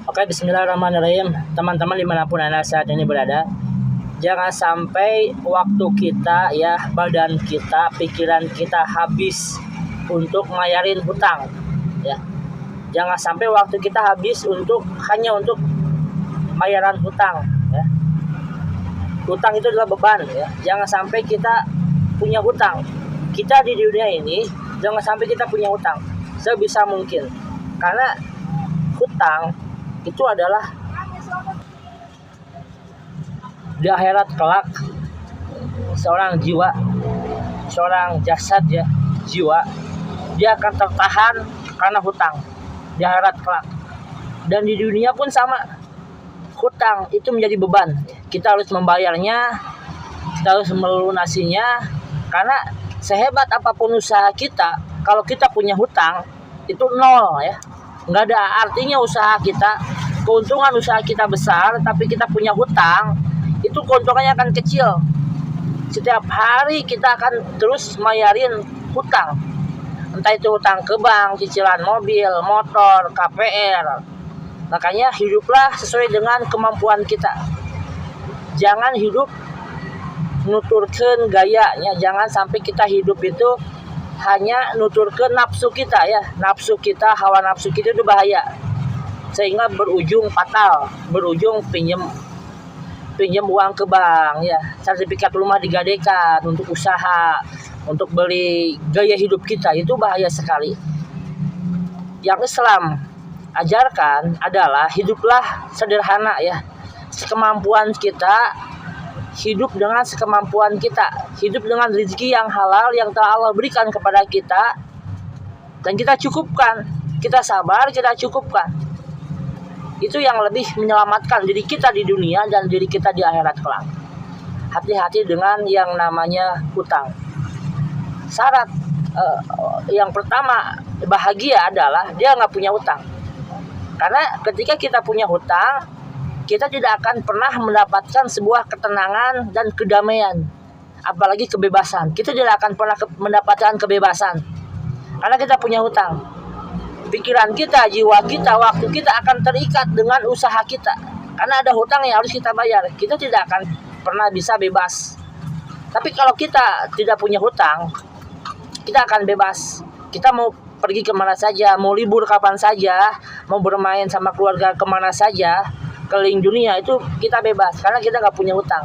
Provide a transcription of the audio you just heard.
Oke, bismillahirrahmanirrahim. Teman-teman dimanapun Anda saat ini berada, jangan sampai waktu kita, badan kita, pikiran kita habis untuk ngayarin hutang, ya. Jangan sampai waktu kita habis hanya untuk bayaran hutang, ya. Hutang itu adalah beban, ya. Jangan sampai kita punya hutang. Kita di dunia ini jangan sampai kita punya hutang sebisa mungkin, karena hutang itu adalah di akhirat kelak seorang jiwa, seorang jasad, ya, jiwa, dia akan tertahan karena hutang di akhirat kelak. Dan di dunia pun sama, hutang itu menjadi beban. Kita harus membayarnya, kita harus melunasinya, karena sehebat apapun usaha kita, kalau kita punya hutang itu nol, ya. Nggak ada artinya usaha kita, keuntungan usaha kita besar, tapi kita punya hutang, itu keuntungannya akan kecil. Setiap hari kita akan terus mayarin hutang, entah itu hutang ke bank, cicilan mobil, motor, KPR. Makanya hiduplah sesuai dengan kemampuan kita. Jangan hidup nuturkeun gayanya, jangan sampai kita hidup itu hanya nuturkeun nafsu kita, ya. Nafsu kita, hawa nafsu kita itu bahaya, sehingga berujung fatal, berujung pinjam uang ke bank, ya. Sertifikat rumah digadekan untuk usaha, untuk beli gaya hidup kita, itu bahaya sekali. Yang Islam ajarkan adalah hiduplah sederhana, ya. Sekemampuan kita, hidup dengan sekemampuan kita, hidup dengan rezeki yang halal yang telah Allah berikan kepada kita, dan kita cukupkan, kita sabar, kita cukupkan. Itu yang lebih menyelamatkan diri kita di dunia dan diri kita di akhirat kelak. Hati-hati dengan yang namanya hutang. Syarat yang pertama bahagia adalah dia nggak punya hutang. Karena ketika kita punya hutang, kita tidak akan pernah mendapatkan sebuah ketenangan dan kedamaian, apalagi kebebasan. Kita tidak akan pernah mendapatkan kebebasan karena kita punya hutang. Pikiran kita, jiwa kita, waktu kita akan terikat dengan usaha kita, karena ada hutang yang harus kita bayar. Kita tidak akan pernah bisa bebas. Tapi kalau kita tidak punya hutang, kita akan bebas. Kita mau pergi kemana saja, mau libur kapan saja, mau bermain sama keluarga kemana saja, keliling dunia, itu kita bebas karena kita nggak punya hutang.